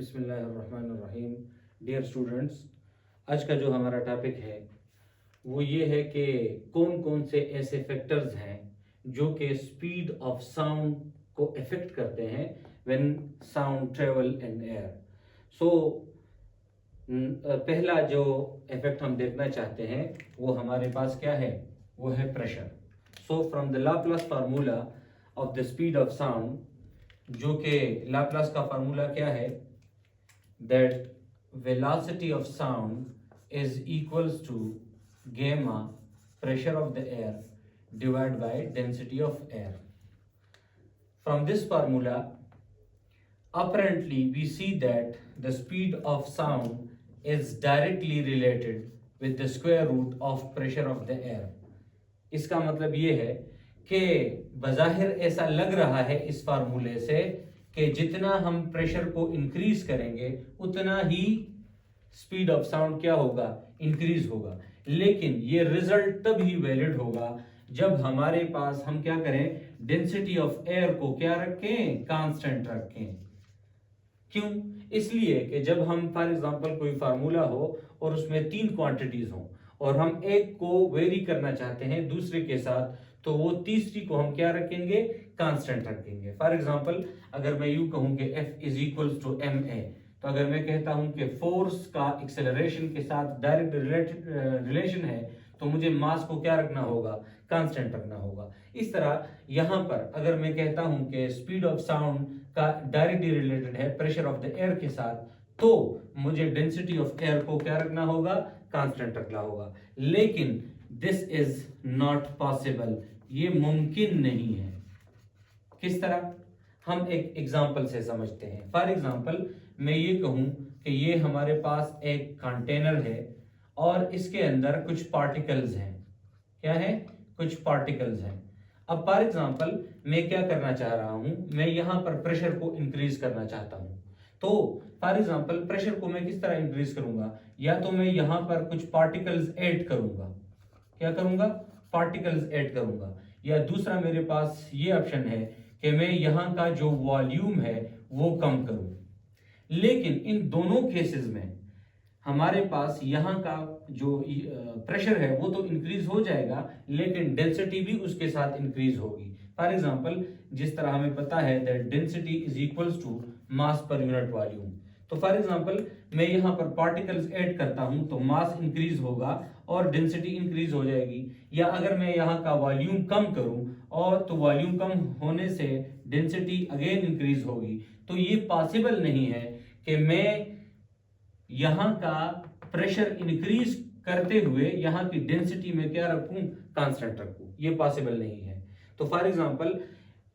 बिस्मिल्लाहिर्रहमानिर्रहीम। Dear students, आज का जो हमारा टॉपिक है वो ये है कि कौन कौन से ऐसे फैक्टर्स हैं जो कि स्पीड ऑफ साउंड को अफेक्ट करते हैं when sound travel in air. So पहला जो इफेक्ट हम देखना चाहते हैं वो हमारे पास क्या है, वो है pressure. So from the Laplace formula of the speed of sound, जो कि लाप्लास का फार्मूला क्या है, that velocity of sound is equals to gamma pressure of the air divided by density of air. From this formula, apparently we see that the speed of sound is directly related with the square root of pressure of the air. इसका मतलब ये है कि बज़ाहिर ऐसा लग रहा है इस फार्मूले से कि जितना हम प्रेशर को इंक्रीज करेंगे उतना ही स्पीड ऑफ साउंड क्या होगा, इंक्रीज होगा। लेकिन ये रिजल्ट तब ही वैलिड होगा जब हमारे पास हम क्या करें, डेंसिटी ऑफ एयर को क्या रखें, कांस्टेंट रखें। क्यों? इसलिए कि जब हम फॉर एग्जांपल कोई फार्मूला हो और उसमें 3 क्वांटिटीज हो और हम एक को वेरी करना चाहते हैं दूसरे के साथ, तो वो तीसरी को हम क्या रखेंगे, कांस्टेंट रखेंगे। फॉर एग्जांपल अगर मैं यूं कहूं कि F is equals to ma, तो अगर मैं कहता हूं कि फोर्स का एक्सेलरेशन के साथ डायरेक्ट रिलेशन है, तो मुझे मास को क्या रखना होगा, कांस्टेंट रखना होगा। इस तरह यहां पर अगर मैं कहता हूं कि स्पीड ऑफ साउंड का डायरेक्टली रिलेटेड है प्रेशर ऑफ द एयर के साथ, तो मुझे डेंसिटी ऑफ एयर को क्या रखना होगा, कांस्टेंट रखना होगा। लेकिन दिस इज नॉट पॉसिबल, ये मुमकिन नहीं है। किस तरह, हम एक एग्जांपल से समझते हैं। फॉर एग्जांपल मैं ये कहूं कि ये हमारे पास एक कंटेनर है और इसके अंदर कुछ पार्टिकल्स हैं। क्या है, कुछ पार्टिकल्स हैं। अब फॉर एग्जांपल मैं क्या करना चाह रहा हूं, मैं यहां पर प्रेशर को इंक्रीज करना चाहता हूं। तो फॉर एग्जांपल प्रेशर को मैं किस तरह इंक्रीज करूंगा, या तो मैं यहां पर कुछ पार्टिकल्स ऐड करूंगा। क्या करूंगा, पार्टिकल्स ऐड करूंगा। या दूसरा मेरे पास ये ऑप्शन है कि मैं यहां का जो वॉल्यूम है वो कम करूं। लेकिन इन दोनों केसेस में हमारे पास यहाँ का जो प्रेशर है वो तो इंक्रीज हो जाएगा, लेकिन डेंसिटी भी उसके साथ इंक्रीज होगी। फॉर एग्जांपल जिस तरह हमें पता है that density is equals to mass per unit volume, तो फॉर एग्जांपल मैं यहाँ पर पार्टिकल्स ऐड करता हूं तो मास इंक्रीज होगा और डेंसिटी इंक्रीज हो जाएगी। या अगर मैं यहाँ का वॉल्यूम कम करूं और तो वॉल्यूम कम होने से डेंसिटी अगेन इंक्रीज होगी। तो ये पॉसिबल नहीं है कि मैं यहां का प्रेशर इंक्रीज करते हुए यहां की डेंसिटी में क्या रखूं, कांस्टेंट रखूं। ये पॉसिबल नहीं है। तो फॉर एग्जांपल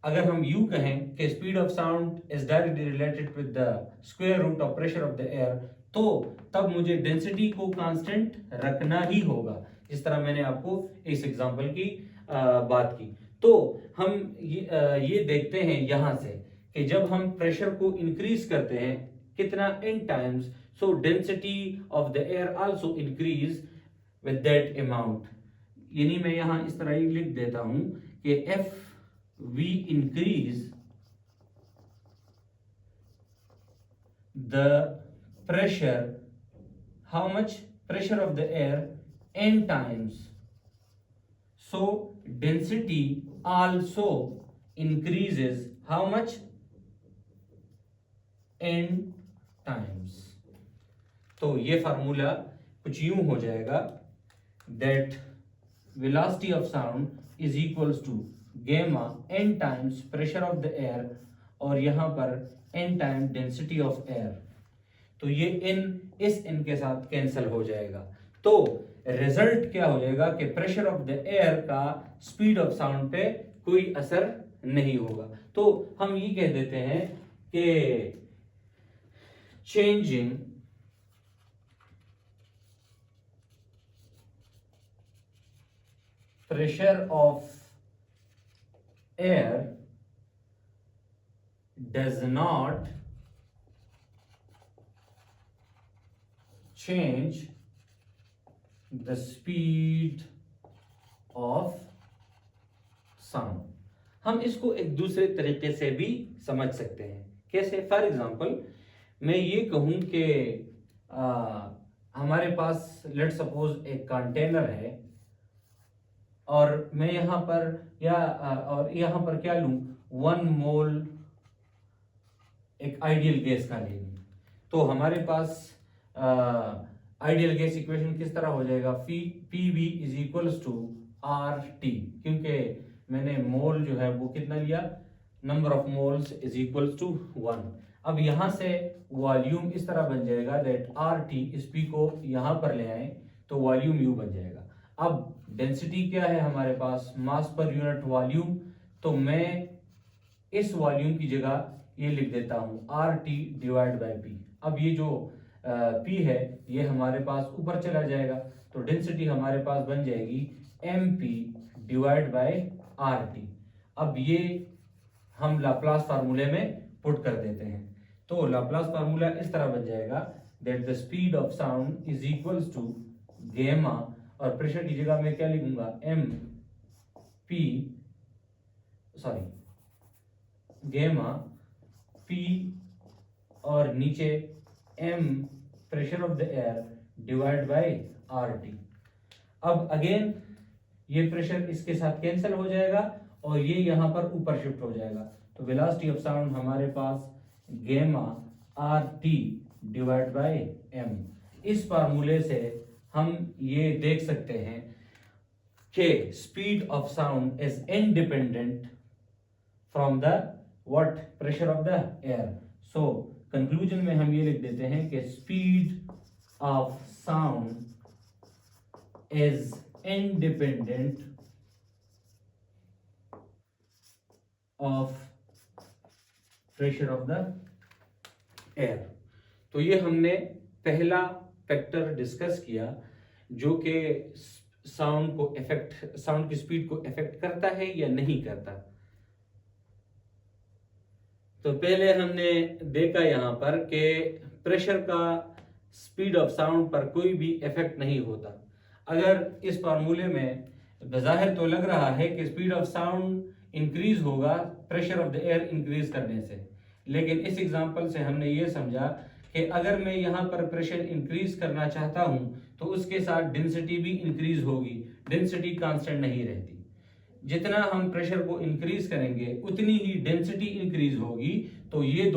अगर हम यूं कहें कि speed of sound is directly related with the square root of pressure of the air, तो तब मुझे डेंसिटी को कांस्टेंट रखना ही होगा, जिस तरह मैंने आपको इस एग्जांपल की बात की। तो हम ये देखते हैं यहां से कि जब हम प्रेशर को इंक्रीज करते हैं कितना, इन times, so density of the air also increase with that amount। यानी मैं यहां इस तरह ही लिख देता हूं कि F we increase the pressure, how much pressure of the air, n times, so density also increases how much, n times। तो ये फार्मूला कुछ यूं हो जाएगा that velocity of sound is equals to gamma n times pressure of the air, और यहां पर n time density of air. तो ये n इस n के साथ कैंसिल हो जाएगा। तो रिजल्ट क्या हो जाएगा कि प्रेशर ऑफ द एयर का स्पीड ऑफ साउंड पे कोई असर नहीं होगा। तो हम ये कह देते हैं कि changing pressure of air does not change the speed of sound। हम इसको एक दूसरे तरीके से भी समझ सकते हैं। कैसे? फॉर एग्जाम्पल मैं ये कहूँ कि हमारे पास लेट सपोज एक कंटेनर है और मैं यहाँ पर और यहाँ पर क्या लूँ, 1 मोल एक आइडियल गैस का ले लूँ, तो हमारे पास आइडियल गैस इक्वेशन किस तरह हो जाएगा, P V is equals to R T, क्योंकि मैंने मोल जो है वो कितना लिया, number of moles is equals to 1। अब यहाँ से वॉल्यूम इस तरह बन जाएगा दैट आर टी, इस पी को यहाँ पर ले आए तो वॉल्यूम यू बन जाएगा। अब डेंसिटी क्या है हमारे पास, मास पर यूनिट वॉल्यूम, तो मैं इस वॉल्यूम की जगह ये लिख देता हूँ are T divide by P. अब ये जो पी है ये हमारे पास ऊपर चला जाएगा, तो डेंसिटी हमारे पास बन जाएगी M P divide by R T. अब ये हम लाप्लास फार्मूले में पुट कर देते हैं, तो लाप्लास फार्मूला इस तरह बन जाएगा that the speed of sound is equals to gamma, और प्रेशर की जगह मैं क्या लिखूंगा, एम पी गेमा पी और नीचे M pressure of the air divide by R T. अब अगेन ये प्रेशर इसके साथ कैंसिल हो जाएगा और ये यहाँ पर ऊपर शिफ्ट हो जाएगा, तो वेलोसिटी ऑफ साउंड हमारे पास gamma R T divide by M. इस फार्मूले से हम ये देख सकते हैं कि speed of sound is independent from the what, pressure of the air. So conclusion में हम ये लिख देते हैं कि speed of sound is independent of pressure of the air. तो ये हमने पहला फैक्टर डिस्कस किया जो कि साउंड की स्पीड को इफेक्ट करता है या नहीं करता। तो पहले हमने देखा यहाँ पर कि प्रेशर का स्पीड ऑफ साउंड पर कोई भी इफेक्ट नहीं होता। अगर इस फार्मूले में बज़ाहिर तो लग रहा है कि स्पीड ऑफ साउंड इंक्रीज होगा pressure of the air increase करने से, लेकिन इस एग्जांपल से हमने ये समझा कि अगर मैं यहाँ पर प्रेशर इंक्रीज करना चाहता हूँ तो उसके साथ डेंसिटी भी इंक्रीज होगी, डेंसिटी कांस्टेंट नहीं रहती। जितना हम प्रेशर को इंक्रीज करेंगे उतनी ही डेंसिटी इंक्रीज होगी, तो ये इस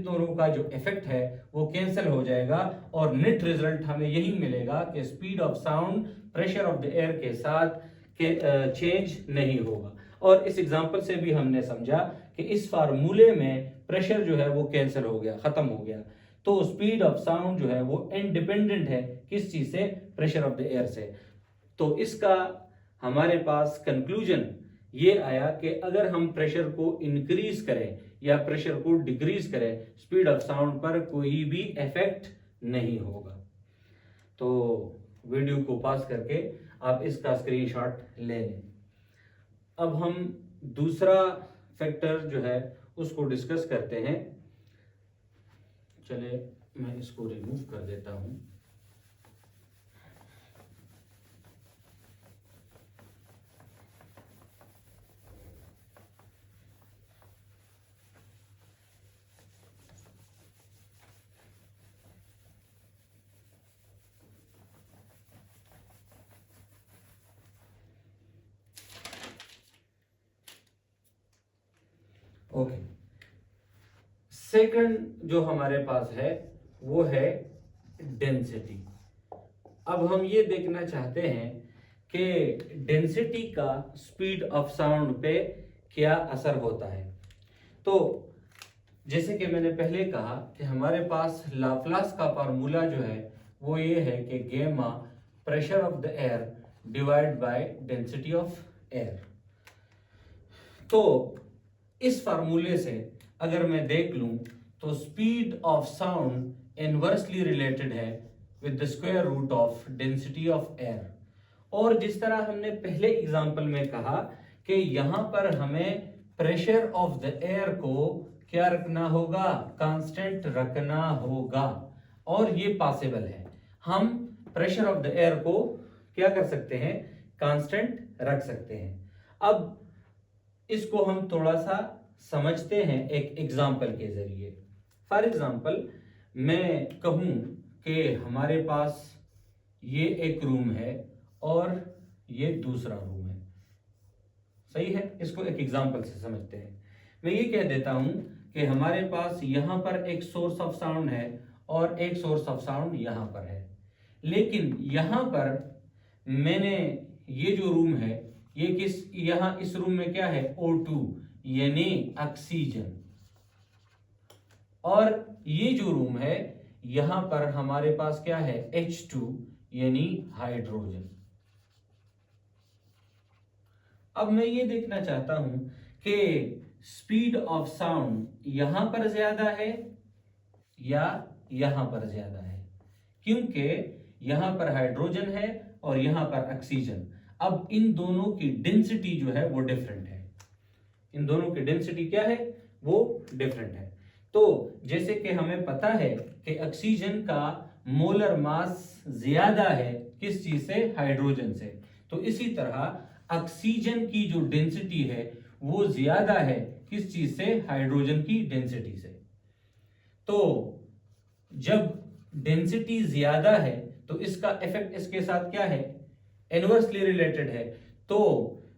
दोनों का जो इफेक्ट है वो कैंसिल हो जाएगा और नेट रिजल्ट हमें यही मिलेगा कि speed of sound pressure of the air के साथ चेंज नहीं होगा। और इस एग्जांपल से भी हमने समझा कि इस फार्मूले में प्रेशर जो है वो कैंसिल हो गया, खत्म हो गया, तो स्पीड ऑफ साउंड जो है वो इंडिपेंडेंट है किस चीज से, प्रेशर ऑफ द एयर से। तो इसका हमारे पास कंक्लूजन ये आया कि अगर हम प्रेशर को इंक्रीज करें या प्रेशर को डिक्रीज करें, स्पीड ऑफ साउंड पर कोई भी इफेक्ट नहीं होगा। तो वीडियो को पॉज करके आप इसका स्क्रीनशॉट ले लें। अब हम दूसरा फैक्टर जो है उसको डिस्कस करते हैं। चले मैं इसको रिमूव कर देता हूं। ओके, सेकंड जो हमारे पास है वो है डेंसिटी। अब हम ये देखना चाहते हैं कि डेंसिटी का स्पीड ऑफ साउंड पे क्या असर होता है। तो जैसे कि मैंने पहले कहा कि हमारे पास लाप्लास का फार्मूला जो है वो ये है कि gamma pressure of the air divide by density of air. तो इस फार्मूले से अगर मैं देख लूं तो speed of sound inversely related है with the square root of density of air. और जिस तरह हमने पहले एग्जांपल में कहा कि यहां पर हमें प्रेशर ऑफ द एयर को क्या रखना होगा, कांस्टेंट रखना होगा, और ये पॉसिबल है। हम प्रेशर ऑफ द एयर को क्या कर सकते हैं, कांस्टेंट रख सकते हैं। अब इसको हम थोड़ा सा समझते हैं एक एग्जाम्पल के जरिए। फॉर एग्जाम्पल मैं कहूँ कि हमारे पास ये एक रूम है और ये दूसरा रूम है, सही है। इसको एक एग्जांपल से समझते हैं। मैं ये कह देता हूं कि हमारे पास यहाँ पर एक सोर्स ऑफ साउंड है और एक सोर्स ऑफ साउंड यहाँ पर है, लेकिन यहाँ पर मैंने ये जो रूम है ये यहाँ इस रूम में क्या है, O2 यानी ऑक्सीजन, और ये जो रूम है यहाँ पर हमारे पास क्या है, H2 यानी हाइड्रोजन। अब मैं ये देखना चाहता हूं कि स्पीड ऑफ साउंड यहां पर ज्यादा है या यहां पर ज्यादा है, क्योंकि यहां पर हाइड्रोजन है और यहां पर ऑक्सीजन। अब इन दोनों की डेंसिटी जो है वो डिफरेंट है, इन दोनों की डेंसिटी क्या है, वो डिफरेंट है। तो जैसे कि हमें पता है कि ऑक्सीजन का मोलर मास ज्यादा है किस चीज से, हाइड्रोजन से, तो इसी तरह ऑक्सीजन की जो डेंसिटी है वो ज्यादा है किस चीज से, हाइड्रोजन की डेंसिटी से। तो जब डेंसिटी ज्यादा है तो इसका इफेक्ट इसके साथ क्या है, इनवर्सली रिलेटेड है। तो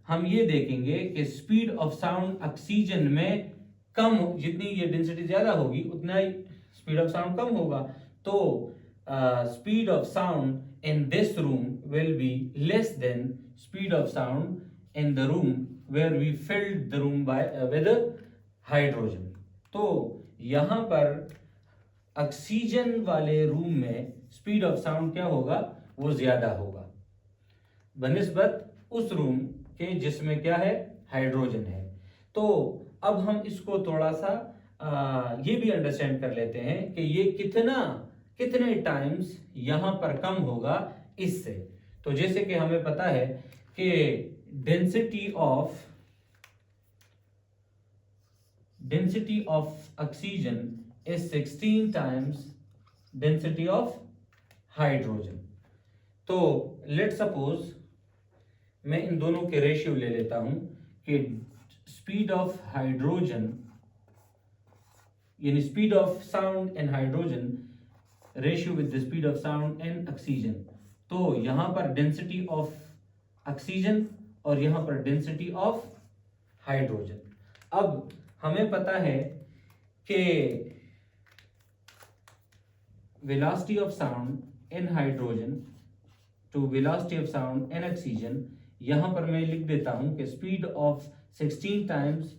हम ये देखेंगे कि स्पीड ऑफ साउंड ऑक्सीजन में कम, जितनी ये डेंसिटी ज्यादा होगी उतना ही स्पीड ऑफ साउंड कम होगा। तो speed of sound in this room will be less than speed of sound in the room where we filled the room with hydrogen. तो यहां पर ऑक्सीजन वाले रूम में स्पीड ऑफ साउंड क्या होगा, वो ज्यादा होगा बनिस्बत उस रूम के जिसमें क्या है, हाइड्रोजन है। तो अब हम इसको थोड़ा सा ये भी अंडरस्टैंड कर लेते हैं कि ये कितने टाइम्स यहां पर कम होगा इससे। तो जैसे कि हमें पता है कि density of oxygen is 16 times density of hydrogen. तो लेट सपोज मैं इन दोनों के रेशियो ले लेता हूं कि स्पीड ऑफ हाइड्रोजन यानी speed of sound in hydrogen ratio with the speed of sound in oxygen. तो यहां पर डेंसिटी ऑफ ऑक्सीजन और यहां पर डेंसिटी ऑफ हाइड्रोजन। अब हमें पता है कि velocity of sound in hydrogen to velocity of sound in oxygen, यहां पर मैं लिख देता हूं कि स्पीड ऑफ 16 टाइम्स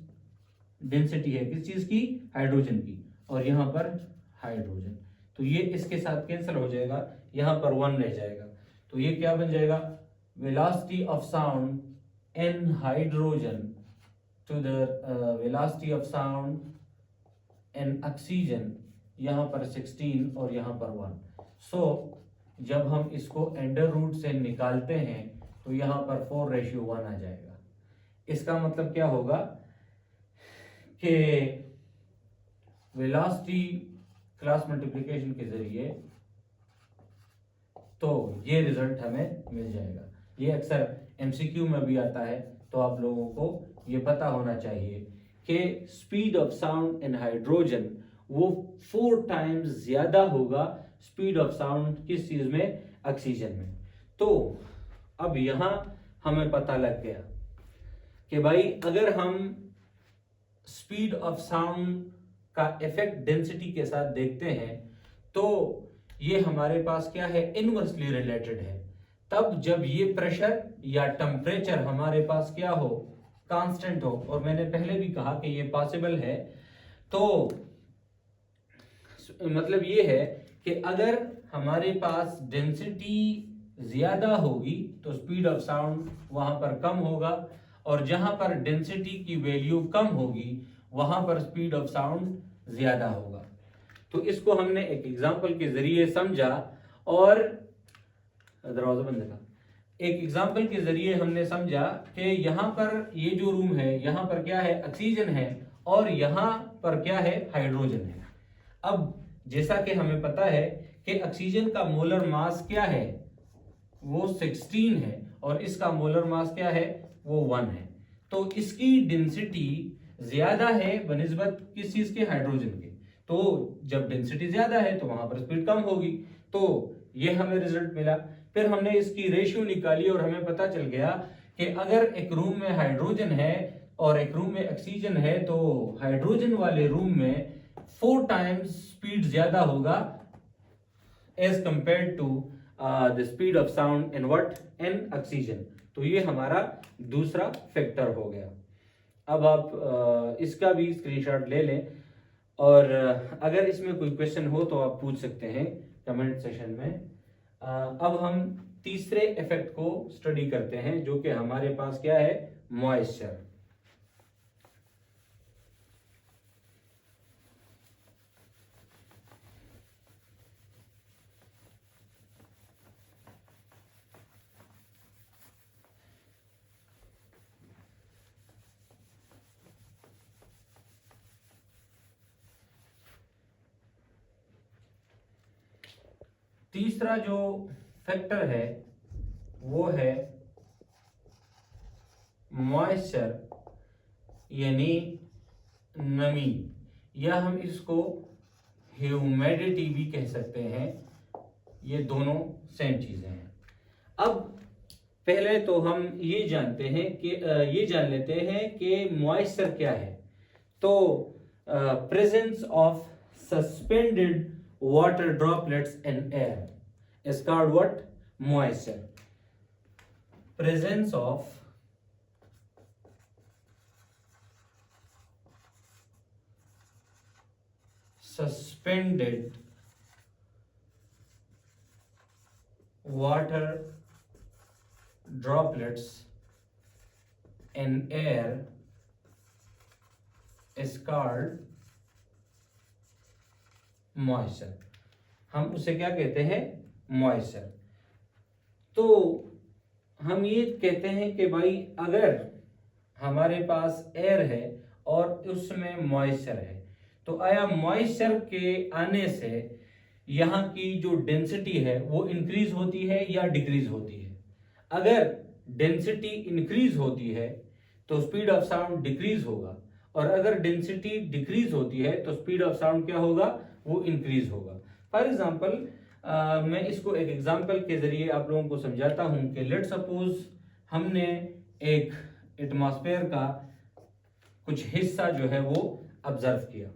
डेंसिटी है किस चीज की, हाइड्रोजन की, और यहां पर हाइड्रोजन। तो ये इसके साथ कैंसिल हो जाएगा, यहां पर 1 रह जाएगा। तो ये क्या बन जाएगा, velocity of sound in hydrogen to the velocity of sound in oxygen, यहां पर 16 और यहां पर 1। सो जब हम इसको अंडर रूट से निकालते हैं तो यहां पर 4:1 आ जाएगा। इसका मतलब क्या होगा कि वेलोसिटी क्रॉस मल्टीप्लिकेशन के जरिए तो ये रिजल्ट हमें मिल जाएगा। ये अक्सर एमसीक्यू में भी आता है, तो आप लोगों को ये पता होना चाहिए कि speed of sound in hydrogen वो 4 टाइम्स ज्यादा होगा स्पीड ऑफ साउंड किस चीज में, ऑक्सीजन में। तो अब यहां हमें पता लग गया कि भाई अगर हम स्पीड ऑफ साउंड का इफेक्ट डेंसिटी के साथ देखते हैं तो ये हमारे पास क्या है, इनवर्सली रिलेटेड है। तब जब ये प्रेशर या टेम्परेचर हमारे पास क्या हो, कांस्टेंट हो, और मैंने पहले भी कहा कि ये पॉसिबल है। तो मतलब ये है कि अगर हमारे पास डेंसिटी ज्यादा होगी तो स्पीड ऑफ साउंड वहां पर कम होगा, और जहां पर डेंसिटी की वैल्यू कम होगी वहां पर स्पीड ऑफ साउंड ज्यादा होगा। तो इसको हमने एक एग्जांपल के जरिए समझा, और दरवाजा बंद था, एक एग्जांपल के जरिए हमने समझा कि यहाँ पर ये जो रूम है यहाँ पर क्या है, ऑक्सीजन है, और यहाँ पर क्या है, हाइड्रोजन है। अब जैसा कि हमें पता है कि ऑक्सीजन का मोलर मास क्या है, वो 16 है, और इसका मोलर मास क्या है, वो 1 है। तो इसकी डेंसिटी ज्यादा है बनिस्बत किस चीज के, हाइड्रोजन के। तो जब डेंसिटी ज्यादा है तो वहां पर स्पीड कम होगी। तो ये हमें रिजल्ट मिला। फिर हमने इसकी रेशियो निकाली और हमें पता चल गया कि अगर एक रूम में हाइड्रोजन है और एक रूम में ऑक्सीजन है तो हाइड्रोजन वाले रूम में 4 टाइम्स स्पीड ज्यादा होगा as compared to the speed of sound in what, in oxygen. तो ये हमारा दूसरा फैक्टर हो गया। अब आप इसका भी स्क्रीनशॉट ले लें और अगर इसमें कोई क्वेश्चन हो तो आप पूछ सकते हैं कमेंट सेशन में। अब हम तीसरे इफेक्ट को स्टडी करते हैं जो कि हमारे पास क्या है, मॉइस्चर। तीसरा जो फैक्टर है वो है मॉइस्चर यानी नमी, या हम इसको ह्यूमिडिटी भी कह सकते हैं। ये दोनों सेम चीजें हैं। अब पहले तो हम ये जानते हैं कि ये जान लेते हैं कि मॉइस्चर क्या है। तो presence of suspended water droplets in air is called what? Moisture. Presence of suspended water droplets in air is called moisture. हम उसे क्या कहते हैं, मॉइस्चर। तो हम ये कहते हैं कि भाई अगर हमारे पास एयर है और उसमें मॉइस्चर है तो आया मॉइस्चर के आने से यहाँ की जो डेंसिटी है वो इंक्रीज होती है या डिक्रीज होती है। अगर डेंसिटी इंक्रीज होती है तो स्पीड ऑफ साउंड डिक्रीज होगा, और अगर डेंसिटी डिक्रीज होती है तो स्पीड ऑफ साउंड क्या होगा, वो इंक्रीज होगा। फॉर एग्जाम्पल मैं इसको एक एग्जाम्पल के जरिए आप लोगों को समझाता हूं कि लेट सपोज हमने एक एटमॉस्फेयर का कुछ हिस्सा जो है वो ऑब्जर्व किया,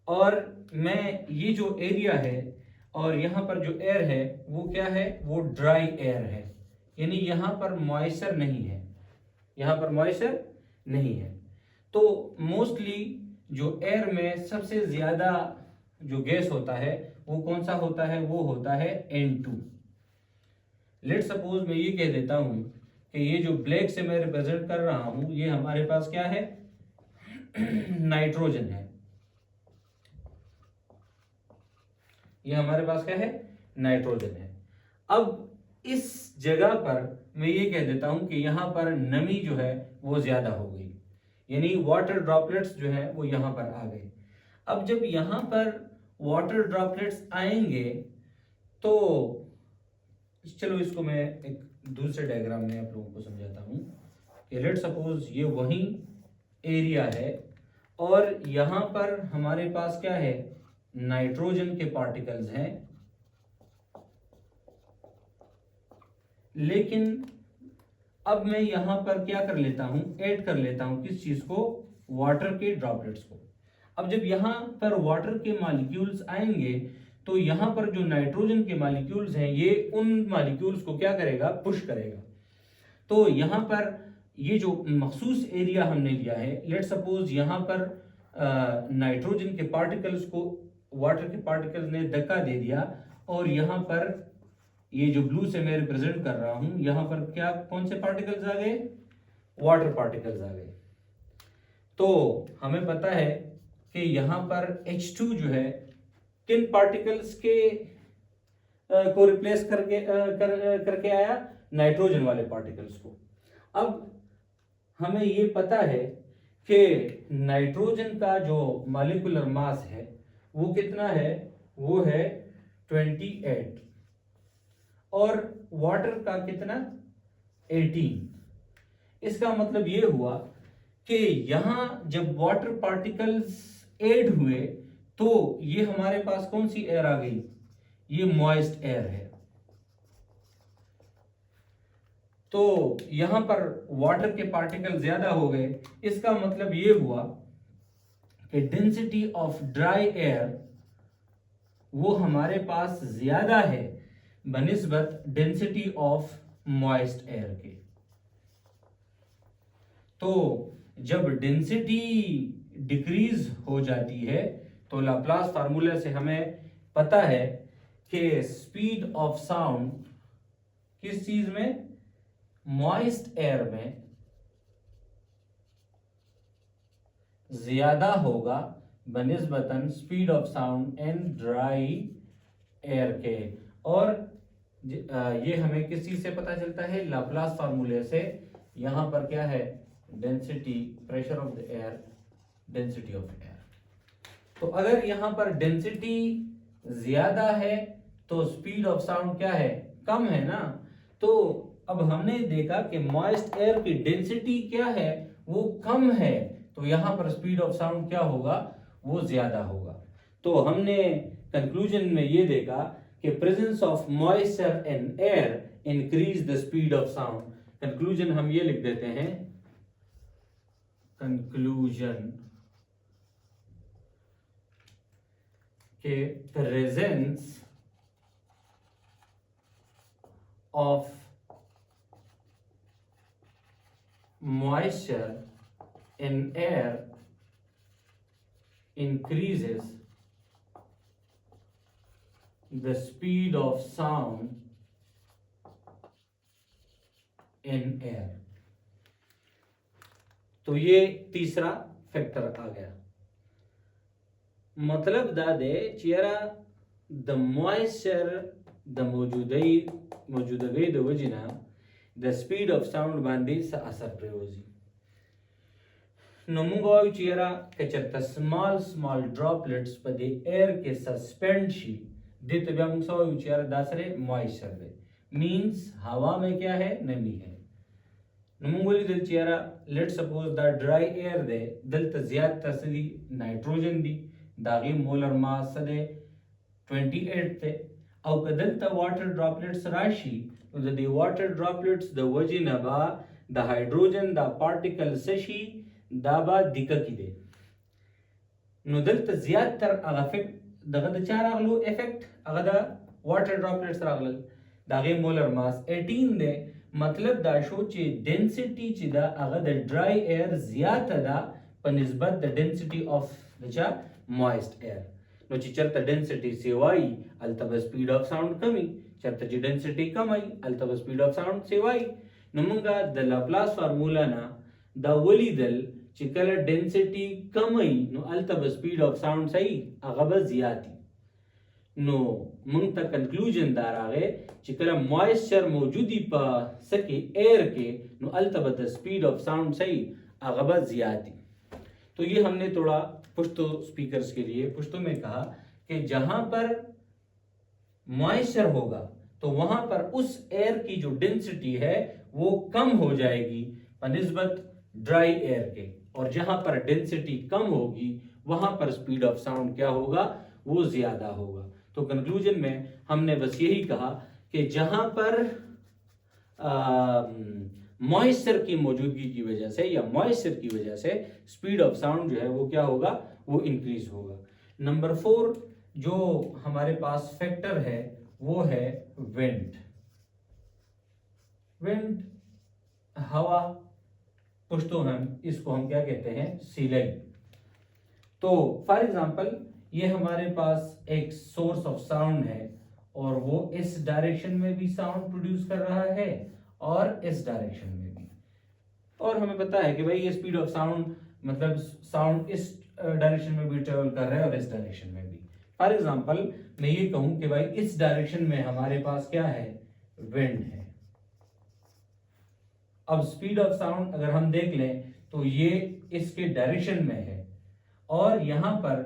और मैं ये जो एरिया है और यहाँ पर जो एयर है वो क्या है, वो ड्राई एयर है, यानी यहाँ पर मॉइस्चर नहीं है, यहाँ पर मॉइस्चर नहीं है। तो मोस्टली जो एयर में सबसे ज्यादा जो गैस होता है वो कौन सा होता है, वो होता है N2। लेट सपोज मैं ये कह देता हूं कि ये जो ब्लैक से मैं रिप्रेजेंट कर रहा हूं ये हमारे पास क्या है, नाइट्रोजन है। ये हमारे पास क्या है, नाइट्रोजन है। अब इस जगह पर मैं ये कह देता हूं कि यहां पर नमी जो है वो ज्यादा हो गई, यानी वाटर ड्रॉपलेट्स जो है वो यहां पर आ गए। अब जब यहां पर वाटर ड्रॉपलेट्स आएंगे तो चलो इसको मैं एक दूसरे डायग्राम में आप लोगों को समझाता हूं कि लेट सपोज ये वही एरिया है और यहां पर हमारे पास क्या है, नाइट्रोजन के पार्टिकल्स हैं, लेकिन अब मैं यहां पर क्या कर लेता हूं, ऐड कर लेता हूं किस चीज को, वाटर के ड्रॉपलेट्स को। अब जब यहां पर वाटर के मॉलिक्यूल्स आएंगे तो यहां पर जो नाइट्रोजन के मॉलिक्यूल्स हैं ये उन मॉलिक्यूल्स को क्या करेगा, पुश करेगा। तो यहां पर ये जो मखसूस एरिया हमने लिया है, लेट सपोज यहां पर नाइट्रोजन के पार्टिकल्स को वाटर के पार्टिकल्स ने धक्का दे दिया, और यहां पर ये जो ब्लू से मैं रिप्रेजेंट कर रहा हूं यहां पर क्या, कौन से पार्टिकल्स आ गए, वाटर पार्टिकल्स आ गए। तो हमें पता है कि यहां पर H2 जो है किन पार्टिकल्स के को रिप्लेस करके आया, नाइट्रोजन वाले पार्टिकल्स को। अब हमें ये पता है कि नाइट्रोजन का जो मॉलिक्यूलर मास है वो कितना है, वो है 28, और वाटर का कितना, 18। इसका मतलब ये हुआ कि यहां जब वाटर पार्टिकल्स ऐड हुए तो ये हमारे पास कौन सी एयर आ गई, ये मॉइस्ट एयर है। तो यहां पर वाटर के पार्टिकल ज्यादा हो गए, इसका मतलब ये हुआ कि डेंसिटी ऑफ ड्राई एयर वो हमारे पास ज्यादा है बनिस्बत डेंसिटी ऑफ मॉइस्ट एयर के। तो जब डेंसिटी डिक्रीज हो जाती है तो लाप्लास फार्मूला से हमें पता है कि स्पीड ऑफ साउंड किस चीज में, मॉइस्ट एयर में ज्यादा होगा बनिस्बतन speed of sound in dry air के। और ये हमें किस चीज से पता चलता है, लाप्लास फार्मूले से। यहां पर क्या है, density, pressure of the air, density of air. तो अगर यहां पर डेंसिटी ज्यादा है तो स्पीड ऑफ साउंड क्या है, कम है ना। तो अब हमने देखा कि मॉइस्ट एयर की डेंसिटी क्या है, वो कम है, तो यहां पर स्पीड ऑफ साउंड क्या होगा, वो ज्यादा होगा। तो हमने कंक्लूजन में ये देखा कि presence of moisture in air increase the speed of sound. Conclusion हम ये लिख देते हैं, कंक्लूजन के presence of moisture in air increases the speed of sound in air। तो ये तीसरा फैक्टर आ गया। मतलब दादे चेरा द मॉइस्चर द मौजूदगी द वजना द स्पीड ऑफ साउंड बांधी सा असर प्रयोजी नमुगो चेरा के चरता स्मॉल ड्रॉपलेट्स पर दे एयर के सस्पेंड शी दे तो ब्याम सो चेरा दासरे मॉइस्चर दे मींस हवा में क्या है, नमी है। नमुगोली दिल चेरा let suppose the dry air दे दिल त ज्यादा तसली नाइट्रोजन दी दागी मोलर मास दे 28 थे और कदल त वाटर ड्रॉपलेट्स राशि the water droplets the वजिनबा the hydrogen the particle Sashi दाबा दिककिदे नुदलत ज्यादातर अफेक्ट दगद चार अगलो इफेक्ट अगदा वाटर ड्रॉपलेट्स रागल दागे मोलर मास 18 दे मतलब दा शो चे डेंसिटी ची दा अगद ड्राई एयर ज्यादा दा बनिस्बत द density of the moist air. नो ची चरता डेंसिटी सेवाई अल्तब स्पीड ऑफ साउंड कमी चरता जी डेंसिटी कम आई अल्तब स्पीड ऑफ साउंड सेवाई नमुंगा द लाप्लास फार्मूला ना द वली दल चिकल डेंसिटी कम आई नो अल्तब स्पीड ऑफ साउंड सही अगब ज्यादा नो मुंग ता कंक्लूजन दार आगे चिकल मॉइस्चर मौजूदी पा सके एयर के नो अल्तब द स्पीड ऑफ साउंड सही अगब ज्यादा। तो ये हमने थोड़ा पुश्तो स्पीकर्स के लिए पुश्तो में कहा कि जहां पर मॉइस्चर होगा तो वहां पर उस एयर की जो डेंसिटी है वो कम हो जाएगी बनिस्बत ड्राई एयर के, और जहां पर डेंसिटी कम होगी वहां पर स्पीड ऑफ साउंड क्या होगा, वो ज्यादा होगा। तो कंक्लूजन में हमने बस यही कहा कि जहां पर मॉइस्चर की मौजूदगी की वजह से या मॉइस्चर की वजह से स्पीड ऑफ साउंड जो है वो क्या होगा, वो इंक्रीज होगा। नंबर 4 जो हमारे पास फैक्टर है वो है विंड। विंड हवा पुश्तो हम इसको हम क्या कहते हैं, सिलाई। तो फॉर एग्जांपल ये हमारे पास एक सोर्स ऑफ साउंड है और वो इस डायरेक्शन में भी साउंड प्रोड्यूस कर रहा है और इस डायरेक्शन में भी, और हमें पता है कि भाई ये स्पीड ऑफ साउंड मतलब साउंड इस डायरेक्शन में भी ट्रेवल कर रहा है और इस डायरेक्शन में भी। फॉर एग्जांपल मैं ये कहूं कि भाई इस डायरेक्शन में हमारे पास क्या है, विंड है। अब स्पीड ऑफ साउंड अगर हम देख लें तो ये इसके डायरेक्शन में है और यहां पर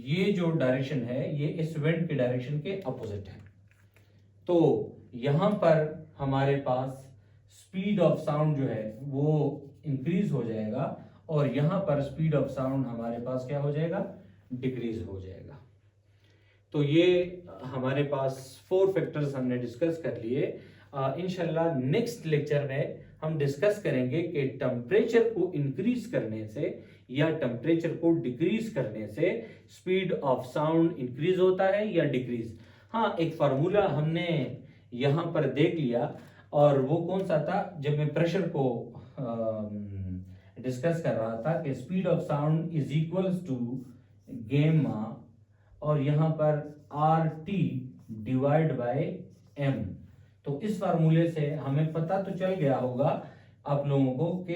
ये जो डायरेक्शन है ये इस विंड के डायरेक्शन के अपोजिट है। तो यहां पर हमारे पास स्पीड ऑफ साउंड जो है वो इंक्रीज हो जाएगा और यहां पर स्पीड ऑफ साउंड हमारे पास क्या हो जाएगा, डिक्रीज हो जाएगा। तो ये हमारे पास 4 फैक्टर्स हमने डिस्कस कर लिए। इंशाल्लाह नेक्स्ट लेक्चर में हम डिस्कस करेंगे कि टेम्परेचर को इंक्रीज करने से या टेम्परेचर को डिक्रीज करने से स्पीड ऑफ साउंड इंक्रीज होता है या डिक्रीज। हाँ, एक फार्मूला हमने यहाँ पर देख लिया, और वो कौन सा था, जब मैं प्रेशर को डिस्कस कर रहा था कि speed of sound is equals to gamma, और यहाँ पर R T divide by M. तो इस फार्मूले से हमें पता तो चल गया होगा आप लोगों को कि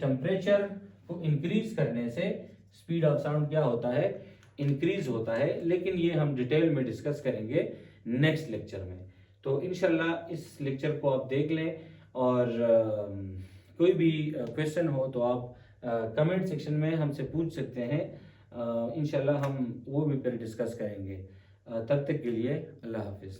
टेम्परेचर को इंक्रीज करने से स्पीड ऑफ साउंड क्या होता है, इंक्रीज होता है। लेकिन ये हम डिटेल में डिस्कस करेंगे नेक्स्ट लेक्चर में। तो इंशाल्लाह इस लेक्चर को आप देख लें, और कोई भी क्वेश्चन हो तो आप कमेंट सेक्शन में हमसे पूछ सकते हैं। इंशाल्लाह हम वो भी फिर डिस्कस करेंगे। तब तक के लिए अल्लाह हाफिज़।